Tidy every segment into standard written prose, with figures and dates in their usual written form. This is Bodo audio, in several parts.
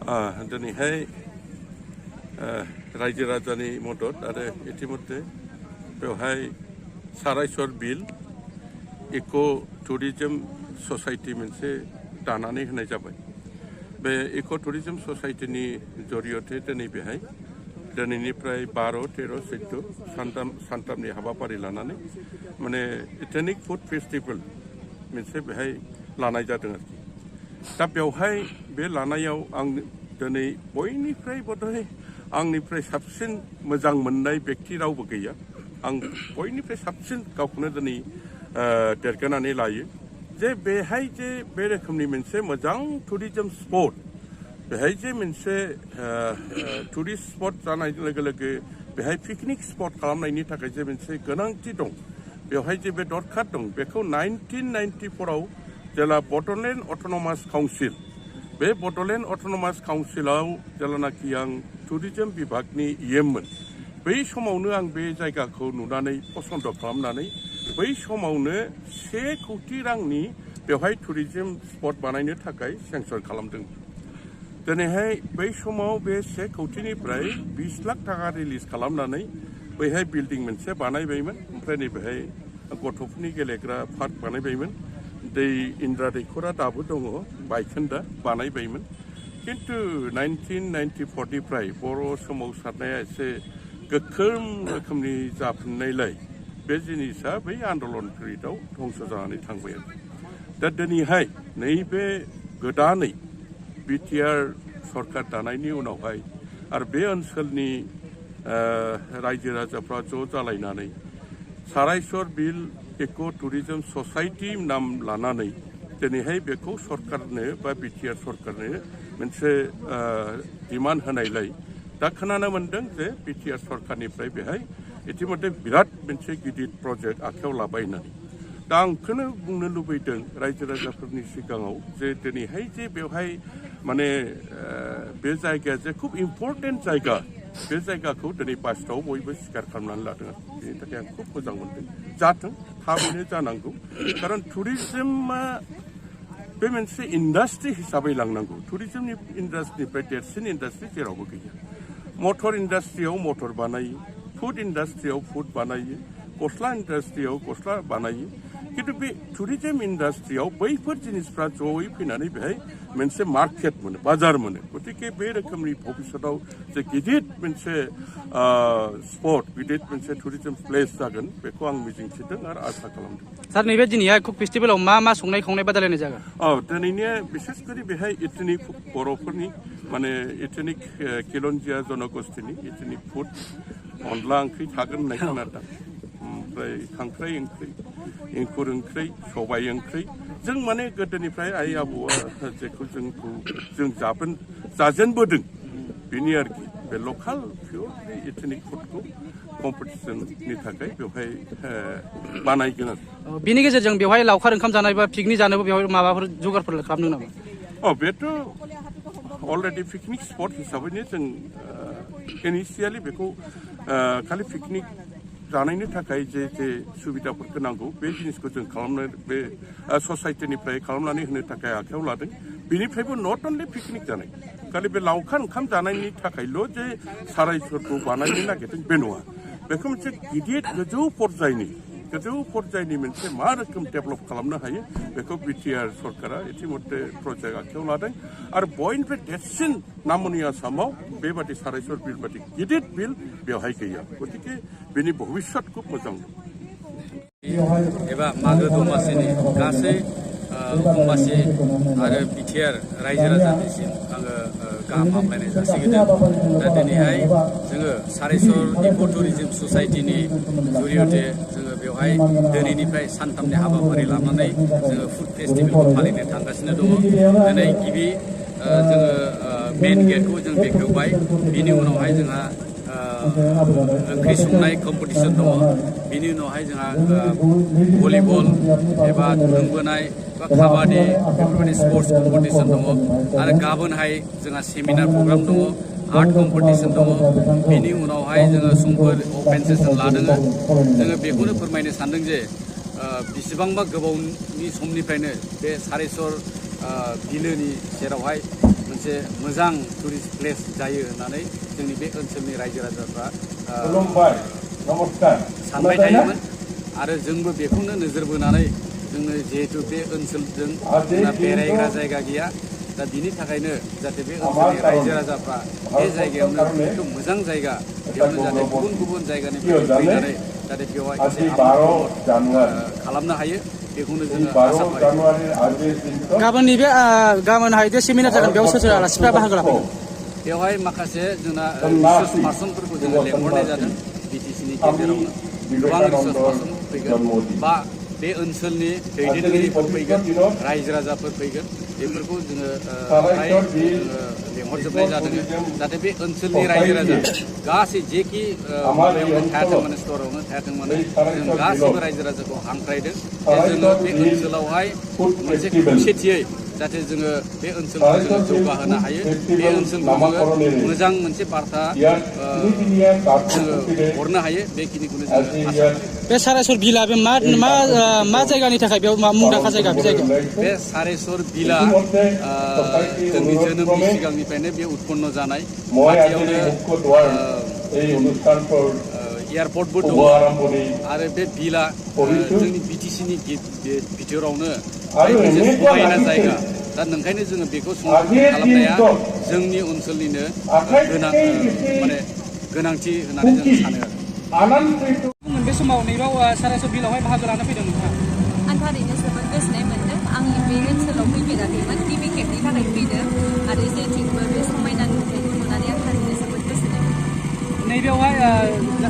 दिनैहाय रायजो राजानि मदद आरो इतिमध्ये बेवहाय सारायसर बिल इक' टुरिजम ससाइटि मोनसे दानानै होनाय जाबाय। बे इक' टुरिजम ससाइटिनि जरियते दिनै बेहाय दिनैनिफ्राय 12, 13, 14 सानथामनि हाबाफारि लानानै माने इथेनिक फुड फेस्टिभेल मोनसे बेहाय लानाय जादों आरोखि। दा बेवहाय बे लानायाव आं दिनै बयनिफ्राय बधय आंनिफ्राय साबसिन मोजां मोननाय व्यक्ति रावबो गैया। आं बयनिफ्राय साबसिन गावखौनो दिनै देरगानानै लायो जे बेहाय जे बे रोखोमनि मोनसे मोजां टुरिजम स्पट बेहाय जे मोनसे टुरिस्ट स्पट जानाय लोगो लोगो बेहाय पिकनिक स्पट खालामनायनि थाखाय जे मोनसे गोनांथि दं बेवहाय जे बे दरखार दं बेखौ 1994आव जेला बड'लेण्ड अट'नमास काउन्सिल बे बड'लेण्ड अट'नमास काउन्सिलाव जेलानाखि आं टुरिजम बिभागनि इएममोन बै समावनो आं बे जायगाखौ नुनानै पसन्द खालामनानै बै समावनो 1 कोटि रांनि बेवहाय टुरिजम स्पट बानायनो थाखाय सेंसन खालामदों। दिनैहाय बै समाव बे 1 कोटिनिफ्राय 20 लाख थाखा रिलिज खालामनानै बैहाय बिल्डिं मोनसे बानायबायमोन। ओमफ्राय नैबेहाय गथ'फोरनि गेलेग्रा पार्क बानायबायमोन। दै इन्द्रा दैखरा दाबो दङ बायखोन्दा बानायबायमोन। किन्तु 1994निफ्राय बर' सोमावसारनाया एसे गोख्रों रोखोमनि जाफिननायलाय बे जिनिसा बै आन्दलन पिरियडआव धंस जानानै थांबाय। दा दिनैहाय नैबे गोदानै बिटिआर सरकार दानायनि उनावहाय आरो बे ओनसोलनि रायजो राजाफ्रा ज' जालायनानै सारायसर बिल इक' टुरिजम ससाइटि नाम लानानै दिनैहाय बेखौ सरकारनो बा बिटिआर सरकारनो मोनसे डिमान्ड होनायलाय दा खोनानो मोन्दों जे बिटिआर सरकारनिफ्राय बेहाय इतिमध्ये बिराद मोनसे गिदिर प्रजेक्ट आखायाव लाबाय होननानै। दा आं बेखौनो बुंनो लुबैदों रायजो राजाफोरनि सिगाङाव जे दिनैहाय जे बेवहाय माने बे जायगाया जे खुब इम्पर्टेन्ट जायगा बे जायगाखौ दिनै बास्टआव बयबो स्वीकार खालामनानै लादों। बेनि थाखाय आं खुब मोजां मोनदों। जाथों थाबैनो जानांगौ। खारन टुरिजमा बे मोनसे इन्डास्ट्रि हिसाबै लांनांगौ। टुरिजमनि इन्डास्ट्रिनिफ्राय देरसिन इन्डास्ट्रि जेरावबो गैया। मटर इन्डास्ट्रियाव मटर बानायो, फुड इन्डास्ट्रियाव फुड बानायो, गस्ला इन्डास्ट्रियाव गस्ला बानायो। किन्तु बे टुरिजम इन्डास्ट्रियाव बैफोर जिनिसफ्रा जयै फैनानै बेहाय मोनसे मार्केट मोनो, बाजार मोनो। गतिके बे रोखोमनि भबिष्यताव जे गिदिर मोनसे स्पट गिदिर मोनसे टुरिजम प्लेस जागोन बेखौ आं मिजिंथिदों आरो आसा खालामदों। सार नैबे दिनैहाय कुक फेस्टिभेलाव मा संनाय खावनाय बादायलायनाय जागोन? दिनैनिया बिसेस करि बेहाय इथनिक बर'फोरनि माने इथनिक किलन्जिया जनगोष्ठीनि इथनिक फुड अनला ओंख्रि थागोन होननाय खोनादों। ओमफ्राय खांख्राइ ओंख्रि, एंखुर ओंख्रि, सबाय ओंख्रि जों माने गोदोनिफ्राय आइ आबौआ जेखौ जों जाजेनबोदों बेनि आरोखि बे लकेल पियर इथनिक फुडखौ कम्पिटिसननि थाखाय बेवहाय बानायगोन आरो। बेनि गेजेरजों बेवहाय लावखार ओंखाम जानाय बा पिकनिक जानोबो बेवहाय माबाफोर जगारफोर खालामदों नामा? बेथ' अलरेडि पिकनिक स्पट हिसाबैनो जों इनिशियेलि बेखौ खालि पिकनिक जानायनि थाखाय जे सुबिदाफोरखौ नांगौ बे जिनिसखौ जों खालामनो बे ससाइटिनिफ्राय खालामनानै होनो थाखाय आखायाव लादों। बेनिफ्रायबो नट अनलि पिकनिक जानाय खालि बे लावखार ओंखाम जानायनि थाखायल' जे सारायसरखौ बानायनो नागिरदों बे नङा। बेखौ मोनसे गिदिर गोजौ पर्जायनि मोनसे मा रोखोम डेभेलप खालामनो हायो बेखौ बिटिआर सरकारा इतिमध्ये प्रजेक्ट आखायाव लादों। आरो बयनिफ्राय देरसिन नामनि आसामाव बेबादि सारायसर बिल बादि गिदिर बिल बेवहाय गैया। गतिके बेनि भबिष्यत खुब मोजां एबा मागो दमासिनि गासै दमासि आरो बिटिआर रायजो राजानिसिम आङो गाहाम हामलायनाय जासिगोन। दा दिनैहाय जोङो सारायसर इक' टुरिजम ससाइटिनि जरियते जोङो बेवहाय दिनैनिफ्राय सानथामनि हाबाफारि लानानै जोङो फुड फेस्टिभेलखौ फालिनो थांगासिनो दङ। दिनै गिबि जोङो मेन गेटखौ जों बेखेवबाय। बिनि उनावहाय जोंहा ओंख्रि संनाय कम्पिटिसन दङ। बिनि उनावहाय जोंहा भलिबल एबा दुरुंबोनाय बा काबादि बेफोरबायदि स्पर्ट्स कम्पिटिसन दङ। आरो गाबोनहाय जोंहा सेमिनार प्रग्राम दङ, आर्ट कम्पिटिसन दङ। बिनि उनावहाय जोङो समफोर अपेन सेसन लादों। जोङो बेखौनो फोरमायनो सानदों जे बेसेबांबा गोबावनि समनिफ्रायनो बे सारायसर बिलोनि सेरावहाय मोनसे मोनसे मोजां टुरिस्ट प्लेस जायो होननानै जोंनि बे ओनसोलनि रायजो राजाफ्रा सानबाय थायोमोन आरो जोंबो बेखौनो नोजोर बोनानै जोङो जिहेतु बे ओनसोलजों जोंना बेरायग्रा जायगा गैया दा बिनि थाखायनो जाहाथे बे ओनसोलनि रायजो राजाफ्रा बे जायगायावनो एकदम मोजां जायगा बेयावनो जाहाथे गुबुन गुबुन जायगानिफ्राय फैनानै जाहाथे बेवहाय एसे आबाद खालामनो हायो बेखौनो जोङो आसा फारियो गाबोनहाय जे सेमिनार जागोन बेयाव सोर सोर आलासिफ्रा बाहागो लाफैगोन बेवहाय माखासे जोंना रिसार्च पार्सनफोरखौ जोङो लेंहरनाय जादों बिटिसिनि गेजेरावनो गोबां रिसार्च पार्सन फैगोन बा बे ओनसोलनि दैदेनगिरिफोर फैगोन रायजो राजाफोर फैगोन बेफोरखौ जोङो फ्राय लेंहरजोबनाय जादों जाहाथे बे ओनसोलनि रायजो राजा गासै जेखि माबायावनो थायाथों माने स्टरावनो थायाथों माने जों गासैबो रायजो राजाखौ हांख्रायदों जे जोङो बे ओनसोलावहाय मोनसे खौसेथियै जाहाथे जोङो बे ओनसोलखौ जोङो जौगाहोनो हायो बे ओनसोलखौ जोङो मोजां मोनसे बार्ता जोङो हरनो हायो बेखिनिखौनो जोङो आसा बे सारायसर बिला बे मा जायगानि थाखाय बेयाव मुंदांखा जायगा बे जायगायाव बे सारायसर बिला जोंनि जोनोमनि सिगांनिफ्रायनो बे उत्पन्न जानाय खाथियावनो एयारपर्टबो दङ आरो बे बिला जोंनि बिटिसिनि बिथोरावनो मोनसे समायना जायगा दा नोंखायनो जोङो बेखौ संरक्षण खालामनाया जोंनि ओनसोलनिनो माने गोनांथि होननानै जों सानो आरो बे समाव नैबाव सारायसर बिलावहाय बाहागो लानो फैदों नोंथाङा आं थारैनो जोबोद गोजोननाय मोन्दों आं बे ओनसोलाव फैफेराखैमोन गिबि खेबनि थाखाय फैदों आरो जेथिंबो बे समायना नुथायखौ नुनानै आं थारैनो जोबोद गोजोननाय मोन्दों नैबेयावहाय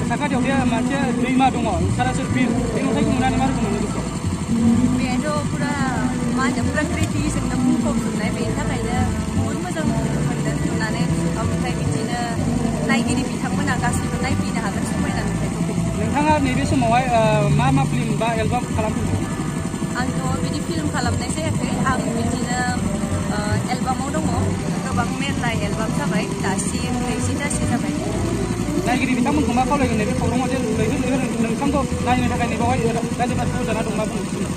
साखाथियाव बे मोनसे दैमा दङ सारायसर बिल बे नुथायखौ नुनानै मा रोखोम मोनो गोसोआव बेहायथ' पुरा मा होनो प्रकृतिजोंनो बुंफबजोबनाय बेनि थाखायनो बहुद मोजां मोन्दों नुनानै ओमफ्राय बिदिनो नायगिरि बिथांमोना गासैबो नायफैनो हागोन समायना नुथायखौ नोंथाङा नैबे समावहाय मा फिल्म बा एलबाम खालामदों आंथ' बिदि फिल्म खालामनाय जायाखै आं बिदिनो एलबामाव दङ गोबां मेरला एलबाम जाबाय दासिम 30तासो जाबाय नायगिरि बिथांमोनखौ मा खावलायगोन नैबे खौराङाव जे नोंथांखौ नायनो थाखाय नैबावहाय रायजोफ्रा बुजाना दं मा बुंनो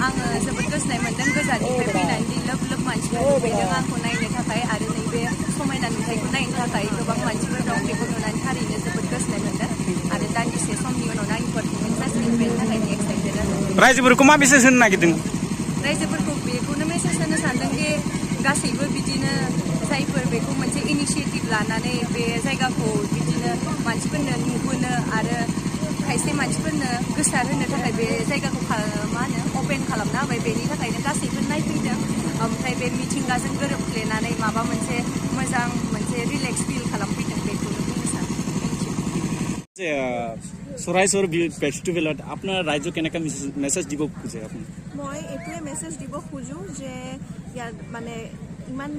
आङो जोबोद गोजोननाय मोन्दों गोजाननिफ्राय फैनानै लोब लोब मानसिफोर फैदों आंखौ नायनो थाखाय आरो नैबे समायना नुथायखौ नायनो थाखाय गोबां मानसिफोर दं बेखौ नुनानै थारैनो जोबोद गोजोननाय मोन्दों आरो दान्दिसे समनि उनावनो आंनि पारफरमेन्स जासिगोन बेनि थाखायनो एक्साइटेड आरो रायजोफोरखौ मा मेसेज होनो नागिरदों रायजोफोरखौ बेखौनो मेसेज होनो सानदों दि गासैबो बिदिनो जायफोर बेखौ मोनसे इनिसियेटिभ लानानै बे जायगाखौ बिदिनो मानसिफोरनो नुहोनो आरो खायसे मानसिफोरनो गोसार होनो थाखाय बे जायगाखौ मा होनो अपेन खालामना होबाय बेनि थाखायनो गासैबो नायफैदों ओमफ्राय बे मिथिंगाजों गोरोबफ्लेनानै माबा मोनसे मोजां मोनसे रिलेक्स फिल खालामफैदों बेखौनो बुंनो सानो Saraisor ফেষ্টিভেলত আপোনাৰ ৰাজ্য কেনেকৈ মেছেজ দিব খোজে আপুনি মই এইটোৱে মেছেজ দিব খোজো যে ইয়াত মানে ইমান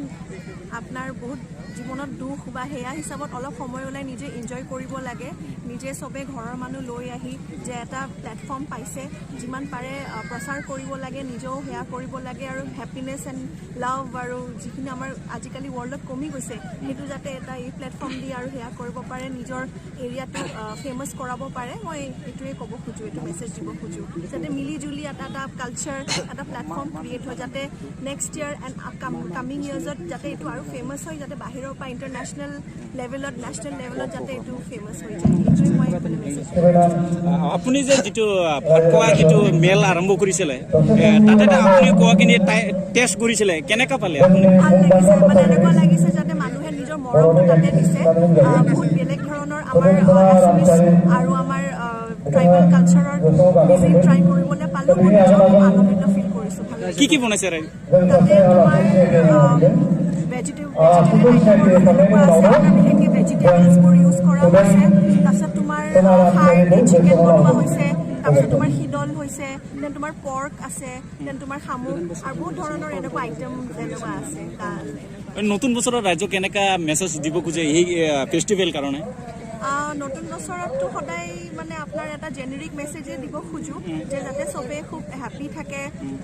আপোনাৰ বহুত জীৱনত দুখ বা সেয়া হিচাপত অলপ সময় ওলাই নিজে এনজয় কৰিব লাগে নিজে সবে ঘৰৰ মানুহ লৈ আহি যে এটা প্লেটফৰ্ম পাইছে যিমান পাৰে প্ৰচাৰ কৰিব লাগে নিজেও সেয়া কৰিব লাগে আৰু হ্যাপিনেছ এণ্ড লাভ আৰু যিখিনি আমাৰ আজিকালি ৱৰ্ল্ডত কমি গৈছে সেইটো যাতে এটা এই প্লেটফৰ্ম দি আৰু সেয়া কৰিব পাৰে নিজৰ এৰিয়াটো ফেমাছ কৰাব পাৰে মই এইটোৱে ক'ব খোজো এইটো মেছেজ দিব খোজো যাতে মিলি জুলি এটা কালচাৰ এটা প্লেটফৰ্ম ক্ৰিয়েট হয় যাতে নেক্সট ইয়াৰ এণ্ড কামিং ইয়াৰ্ছত যাতে এইটো আৰু ফেমাছ হয় যাতে বাহিৰৰ পৰা ইণ্টাৰনেশ্যনেল লেভেলত নেশ্যনেল লেভেলত যাতে এইটো ফেমাছ হৈ যায় এইটোৱে মই মেছেজ আপুনি যে যিটো ভাতখোৱা যিটো মেল আৰম্ভ কৰিছিলে তাতে আপুনি কোৱাখিনি টেষ্ট কৰিছিলে কেনেকুৱা পালে আপুনি ভাল লাগিছে মানে এনেকুৱা লাগিছে যাতে মানুহে নিজৰ মৰমটো তাতে দিছে বহুত বেলেগ ধৰণৰ আমাৰ এছামিছ আৰু আমাৰ ট্ৰাইবেল কালচাৰৰ নিজে ট্ৰাই কৰিবলৈ পালোঁ মই নিজেও আনন্দিত ফিল কৰিছোঁ কি বনাইছে তাতে তোমাৰ ভেজিটেবল আইটেমৰ এনেকুৱা আছে আমাৰ বিশেষকৈ ভেজিটেবলছবোৰ ইউজ কৰাও আছে তাৰপিছত তোমাৰ খাৰ চিকেন বনোৱা হৈছে তাৰপিছত তোমাৰ শিদল হৈছে দেন তোমাৰ পৰ্ক আছে দেন তোমাৰ শামুক আৰু বহুত ধৰণৰ এনেকুৱা আইটেম এনেকুৱা আছে নতুন বছৰৰ ৰাজ্য কেনেকুৱা মেছেজ দিব খোজে এই ফেষ্টিভেল কাৰণে নতুন বছৰততো সদায় মানে আপোনাৰ এটা জেনেৰিক মেছেজে দিব খোজো যে যাতে চবেই খুব হেপ্পী থাকে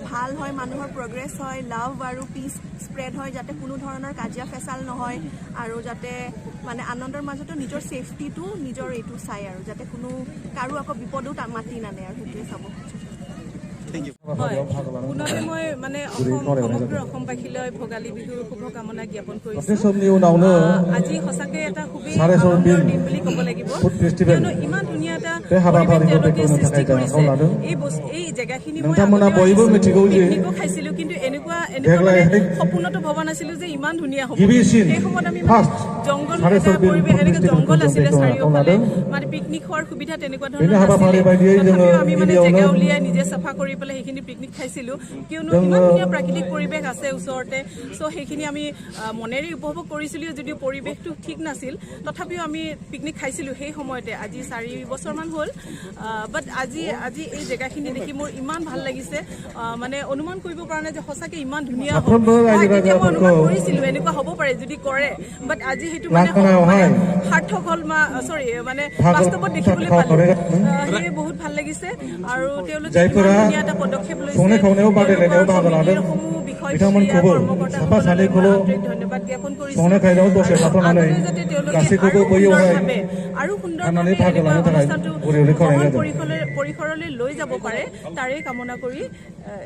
ভাল হয় মানুহৰ প্ৰগ্ৰেছ হয় লাভ আৰু পিচ স্প্ৰেড হয় যাতে কোনো ধৰণৰ কাজিয়া ফেচাল নহয় আৰু যাতে মানে আনন্দৰ মাজতো নিজৰ ছেফটিটো নিজৰ এইটো চাই আৰু যাতে কোনো কাৰো আকৌ বিপদো মাতি নানে আৰু সেইটোৱে চাব খোজো থেংক ইউ পুনতে মই মানে সমগ্ৰ অসমবাসীলৈ ভোগালী বিহুৰ শুভকামনা জ্ঞাপন কৰিছোঁ আজি সঁচাকৈ এটা খুবেই আনন্দৰ দিন বুলি ক'ব লাগিব কিয়নো ইমান ধুনীয়া এটা পৰিৱেশ তেওঁলোকে সৃষ্টি কৰিছে এই জেগাখিনি মই পিকনিকো খাইছিলোঁ কিন্তু এনেকুৱা মানে সপোনতো ভবা নাছিলোঁ যে ইমান ধুনীয়া হ'ব সেই সময়ত আমি জংঘল এটা পৰিৱেশ এনেকৈ জংঘল আছিলে চাৰিওফালে মানে পিকনিক খোৱাৰ সুবিধা তেনেকুৱা ধৰণৰ নাছিলে তথাপিও আমি মানে জেগা উলিয়াই নিজে চাফা কৰি পেলাই সেইখিনি পিকনিক খাইছিলোঁ কিয়নো ইমান ধুনীয়া প্ৰাকৃতিক পৰিৱেশ আছে ওচৰতে চ' সেইখিনি আমি মনেৰে উপভোগ কৰিছিলোঁ যদিও পৰিৱেশটো ঠিক নাছিল তথাপিও আমি পিকনিক খাইছিলোঁ সেই সময়তে আজি 4 বছৰমান হ'ল বাট আজি এই জেগাখিনি দেখি মোৰ ইমান ভাল লাগিছে মানে অনুমান কৰিব পৰা নাই যে সঁচাকৈ ইমান ধুনীয়া হ'ব তেতিয়া মই অনুমান কৰিছিলোঁ এনেকুৱা হ'ব পাৰে যদি কৰে বাট আজি সেইটো মানে সাৰ্থক হ'ল মানে বাস্তৱত দেখিবলৈ পালোঁ সেয়ে বহুত ভাল লাগিছে আৰু তেওঁলোকে ইমান ধুনীয়া এটা পদক্ষেপ লৈছে ধন্যবাদ জ্ঞাপন কৰিছোঁ আগলৈ যাতে তেওঁলোকে আৰু সুন্দৰভাৱে অনুষ্ঠানটো বহল পৰিসৰলৈ লৈ যাব পাৰে তাৰে কামনা কৰি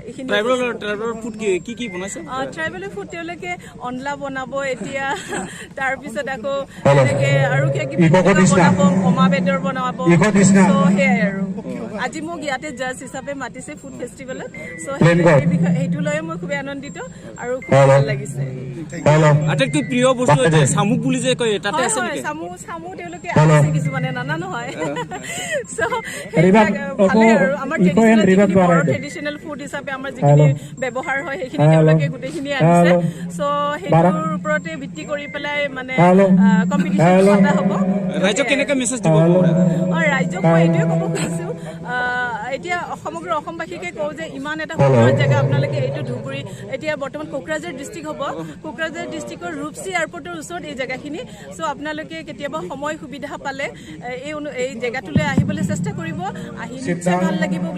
এইখিনি ট্ৰাইবেলৰ ফুড কি বনাইছে ট্ৰাইবেলৰ ফুড তেওঁলোকে অনলা বনাব এতিয়া তাৰপিছত আকৌ এনেকে আৰু কিবা বনাব কমা বেদৰ বনাব সেয়াই আৰু আজি মোক ইয়াতে জাজ হিচাপে মাতিছে ফুড ফেষ্টিভেলত চ' সেইটো লৈ মই খুবেই আনন্দিত আৰু খুব ভাল লাগিছে আটাইতকৈ প্ৰিয় বস্তু শামুক বুলি যে কয় তাতে আছে নেকি শামু তেওঁলোকে আছে কিছুমানে নানা নহয় চ' সেইবিলাক ভালেই আৰু আমাৰ ট্ৰেডিশ্যনেল ফুড হিচাপে আমাৰ যিখিনি ব্যৱহাৰ হয় সেইখিনি তেওঁলোকে গোটেইখিনি আনিছে চ' সেইটোৰ ওপৰতে ভিত্তি কৰি পেলাই মানে কম্পিটিশ্যন পতা হ'ব ৰাইজক কেনেকৈ মেছেজ দিব ৰাইজক মই এইটোৱে ক'ব খুজিছোঁ এতিয়া সমগ্ৰ অসমবাসীকে কওঁ যে ইমান এটা সুন্দৰ জেগা আপোনালোকে এইটো ধুবুৰী এতিয়া বৰ্তমান কোকৰাঝাৰ ডিষ্ট্ৰিক্ট হ'ব কোকৰাঝাৰ ডিষ্ট্ৰিক্টৰ ৰূপসী এয়াৰপৰ্টৰ ওচৰত এই জেগাখিনি চ' আপোনালোকে কেতিয়াবা সময় সুবিধা পালে এই জেগাটোলৈ আহিবলৈ চেষ্টা কৰিব আহি নিশ্চয় ভাল লাগিব বুলি